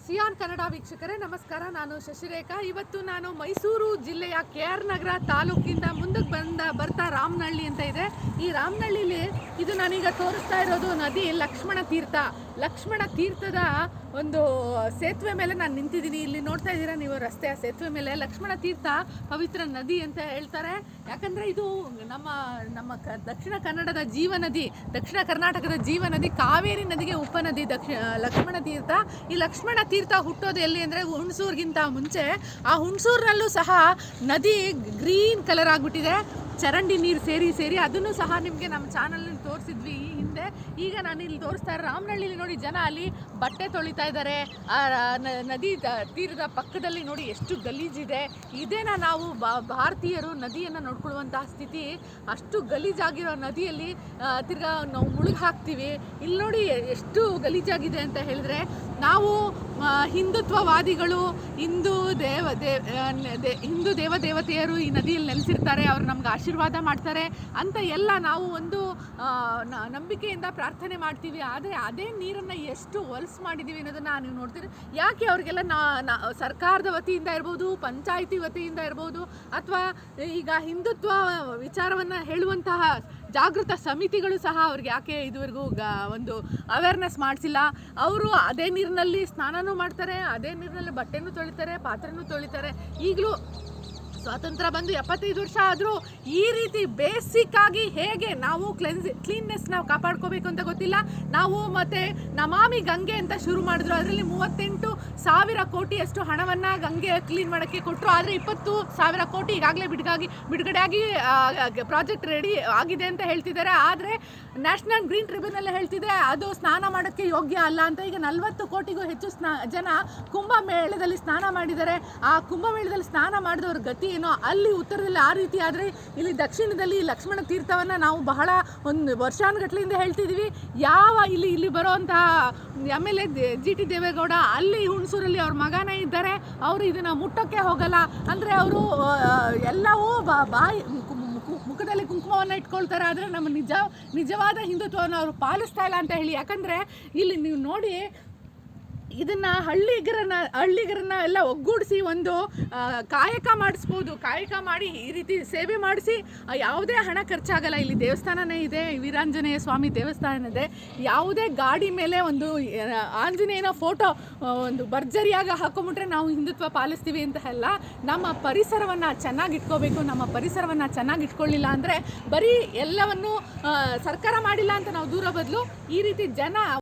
Xi'an Kannada ವೀಕ್ಷಕರೇ ನಮಸ್ಕಾರ. ನಾನು ಶಶಿರೇಖಾ. ಇವತ್ತು ನಾನು ಮೈಸೂರು ಜಿಲ್ಲೆಯ KR ನಗರ ತಾಲೂಕಿಂದ ಮುಂದಕ್ಕೆ ಬರ್ತಾ ರಾಮನಹಳ್ಳಿ ಅಂತ ಇದೆ. ಈ ರಾಮನಹಳ್ಳಿಲಿ ಇದು ನಾನೀಗ ತೋರಿಸ್ತಾ ಇರೋದು ನದಿ ಲಕ್ಷ್ಮಣ ತೀರ್ಥದ ಒಂದು ಸೇತುವೆ ಮೇಲೆ ನಾನು ನಿಂತಿದ್ದೀನಿ. ಇಲ್ಲಿ ನೋಡ್ತಾ ಇದ್ದೀರಾ ನೀವು ರಸ್ತೆ, ಆ ಸೇತುವೆ ಮೇಲೆ ಲಕ್ಷ್ಮಣ ತೀರ್ಥ ಪವಿತ್ರ ನದಿ ಅಂತ ಹೇಳ್ತಾರೆ. ಯಾಕಂದರೆ ಇದು ನಮ್ಮ ದಕ್ಷಿಣ ಕನ್ನಡದ ಜೀವನದಿ, ದಕ್ಷಿಣ ಕರ್ನಾಟಕದ ಜೀವನದಿ, ಕಾವೇರಿ ನದಿಗೆ ಉಪನದಿ ಲಕ್ಷ್ಮಣ ತೀರ್ಥ. ಈ ಲಕ್ಷ್ಮಣ ತೀರ್ಥ ಹುಟ್ಟೋದು ಎಲ್ಲಿ ಅಂದರೆ ಹುಣಸೂರಿಗಿಂತ ಮುಂಚೆ. ಆ ಹುಣಸೂರಿನಲ್ಲೂ ಸಹ ನದಿ ಗ್ರೀನ್ ಕಲರ್ ಆಗಿಬಿಟ್ಟಿದೆ, ಚರಂಡಿ ನೀರು ಸೇರಿ ಅದನ್ನು ಸಹ ನಿಮಗೆ ನಮ್ಮ ಚಾನಲ್ನಲ್ಲಿ ತೋರಿಸಿದ್ವಿ ಈ ಹಿಂದೆ. ಈಗ ನಾನು ಇಲ್ಲಿ ತೋರಿಸ್ತಾ ಇರೋ ರಾಮನಹಳ್ಳಿಲಿ ನೋಡಿ, ಜನ ಅಲ್ಲಿ ಬಟ್ಟೆ ತೊಳಿತಾ ಇದ್ದಾರೆ. ನದಿ ತೀರದ ಪಕ್ಕದಲ್ಲಿ ನೋಡಿ ಎಷ್ಟು ಗಲೀಜಿದೆ. ಇದೇನಾ ನಾವು ಭಾರತೀಯರು ನದಿಯನ್ನು ನೋಡ್ಕೊಳ್ಳುವಂತಹ ಸ್ಥಿತಿ? ಅಷ್ಟು ಗಲೀಜಾಗಿರೋ ನದಿಯಲ್ಲಿ ತಿರ್ಗಾ ನಾವು ಮುಳುಗಿ ಹಾಕ್ತೀವಿ. ಇಲ್ಲಿ ನೋಡಿ ಎಷ್ಟು ಗಲೀಜಾಗಿದೆ ಅಂತ ಹೇಳಿದ್ರೆ, ನಾವು ಹಿಂದುತ್ವವಾದಿಗಳು, ಹಿಂದೂ ದೇವತೆಯರು ಈ ನದಿಯಲ್ಲಿ ನೆಲೆಸಿರ್ತಾರೆ, ಅವರು ನಮ್ಗೆ ಆಶೀರ್ವಾದ ಮಾಡ್ತಾರೆ ಅಂತ ಎಲ್ಲ ನಾವು ಒಂದು ನಂಬಿಕೆಯಿಂದ ಪ್ರಾರ್ಥನೆ ಮಾಡ್ತೀವಿ. ಆದರೆ ಅದೇ ನೀರನ್ನು ಎಷ್ಟು ಹೊಲಸು ಮಾಡಿದ್ದೀವಿ ಅನ್ನೋದನ್ನು ನೀವು ನೋಡ್ತೀರಿ. ಯಾಕೆ ಅವ್ರಿಗೆಲ್ಲ ಸರ್ಕಾರದ ವತಿಯಿಂದ ಇರ್ಬೋದು, ಪಂಚಾಯಿತಿ ವತಿಯಿಂದ ಇರ್ಬೋದು, ಅಥವಾ ಈಗ ಹಿಂದುತ್ವ ವಿಚಾರವನ್ನು ಹೇಳುವಂತಹ ಜಾಗೃತ ಸಮಿತಿಗಳು ಸಹ ಅವ್ರಿಗೆ ಯಾಕೆ ಇದುವರೆಗೂ ಒಂದು ಅವೇರ್ನೆಸ್ ಮಾಡಿಸಿಲ್ಲ? ಅವರು ಅದೇ ನೀರಿನಲ್ಲಿ ಸ್ನಾನನೂ ಮಾಡ್ತಾರೆ, ಅದೇ ನೀರಿನಲ್ಲಿ ಬಟ್ಟೆನೂ ತೊಳಿತಾರೆ, ಪಾತ್ರೆನೂ ತೊಳಿತಾರೆ. ಈಗಲೂ ಸ್ವಾತಂತ್ರ್ಯ ಬಂದು 75 ವರ್ಷ ಆದರೂ ಈ ರೀತಿ ಬೇಸಿಕ್ ಆಗಿ ಹೇಗೆ ನಾವು ಕ್ಲೀನ್ನೆಸ್ ನಾವು ಕಾಪಾಡ್ಕೋಬೇಕು ಅಂತ ಗೊತ್ತಿಲ್ಲ. ನಾವು ಮತ್ತೆ ನಮಾಮಿ ಗಂಗೆ ಅಂತ ಶುರು ಮಾಡಿದ್ರು, ಅದರಲ್ಲಿ 38,000 ಕೋಟಿಯಷ್ಟು ಹಣವನ್ನು ಗಂಗೆ ಕ್ಲೀನ್ ಮಾಡೋಕ್ಕೆ ಕೊಟ್ಟರು. ಆದರೆ 20,000 ಕೋಟಿ ಈಗಾಗಲೇ ಬಿಡುಗಡೆಯಾಗಿ ಪ್ರಾಜೆಕ್ಟ್ ರೆಡಿ ಆಗಿದೆ ಅಂತ ಹೇಳ್ತಿದ್ದಾರೆ. ಆದರೆ ನ್ಯಾಷನಲ್ ಗ್ರೀನ್ ಟ್ರಿಬ್ಯುನಲ್ ಹೇಳ್ತಿದೆ ಅದು ಸ್ನಾನ ಮಾಡೋಕ್ಕೆ ಯೋಗ್ಯ ಅಲ್ಲ ಅಂತ. ಈಗ 40 ಕೋಟಿಗೂ ಹೆಚ್ಚು ಜನ ಕುಂಭಮೇಳದಲ್ಲಿ ಸ್ನಾನ ಮಾಡಿದ್ದಾರೆ. ಆ ಕುಂಭಮೇಳದಲ್ಲಿ ಸ್ನಾನ ಮಾಡಿದವ್ರ ಗತಿ ಏನೋ ಅಲ್ಲಿ ಉತ್ತರದಲ್ಲಿ ಆ ರೀತಿ ಆದರೆ, ಇಲ್ಲಿ ದಕ್ಷಿಣದಲ್ಲಿ ಲಕ್ಷ್ಮಣ ತೀರ್ಥವನ್ನು ನಾವು ಬಹಳ ಒಂದು ವರ್ಷಾನುಗಟ್ಲೆಯಿಂದ ಹೇಳ್ತಿದ್ದೀವಿ. ಇಲ್ಲಿ ಬರುವಂತಹ MLA GT ದೇವೇಗೌಡ ಅಲ್ಲಿ ಹುಣಸೂರಲ್ಲಿ ಅವ್ರ ಮಗನೇ ಇದ್ದಾರೆ, ಅವರು ಇದನ್ನು ಮುಟ್ಟೋಕ್ಕೆ ಹೋಗಲ್ಲ. ಅಂದರೆ ಅವರು ಎಲ್ಲವೂ ಮುಖದಲ್ಲಿ ಕುಂಕುಮವನ್ನು ಇಟ್ಕೊಳ್ತಾರೆ, ಆದರೆ ನಮ್ಮ ನಿಜವಾದ ಹಿಂದುತ್ವವನ್ನು ಅವರು ಪಾಲಿಸ್ತಾ ಇಲ್ಲ ಅಂತ ಹೇಳಿ. ಯಾಕಂದರೆ ಇಲ್ಲಿ ನೀವು ನೋಡಿ, ಇದನ್ನು ಹಳ್ಳಿಗರನ್ನ ಎಲ್ಲ ಒಗ್ಗೂಡಿಸಿ ಒಂದು ಕಾಯಕ ಮಾಡಿಸ್ಬೋದು. ಕಾಯಕ ಮಾಡಿ ಈ ರೀತಿ ಸೇವೆ ಮಾಡಿಸಿ ಯಾವುದೇ ಹಣ ಖರ್ಚಾಗಲ್ಲ. ಇಲ್ಲಿ ದೇವಸ್ಥಾನನೇ ಇದೆ, ವೀರಾಂಜನೇಯ ಸ್ವಾಮಿ ದೇವಸ್ಥಾನ ಇದೆ. ಯಾವುದೇ ಗಾಡಿ ಮೇಲೆ ಒಂದು ಆಂಜನೇಯನ ಫೋಟೋ ಒಂದು ಭರ್ಜರಿಯಾಗಿ ಹಾಕೊಂಬಿಟ್ರೆ ನಾವು ಹಿಂದುತ್ವ ಪಾಲಿಸ್ತೀವಿ ಅಂತ ಅಲ್ಲ. ನಮ್ಮ ಪರಿಸರವನ್ನು ಚೆನ್ನಾಗಿ ಇಟ್ಕೋಬೇಕು. ನಮ್ಮ ಪರಿಸರವನ್ನು ಚೆನ್ನಾಗಿ ಇಟ್ಕೊಳ್ಳಿಲ್ಲ ಅಂದರೆ ಬರೀ ಎಲ್ಲವನ್ನು ಸರ್ಕಾರ ಮಾಡಿಲ್ಲ ಅಂತ ನಾವು ದೂರ ಬದಲು ಈ ರೀತಿ ಜನ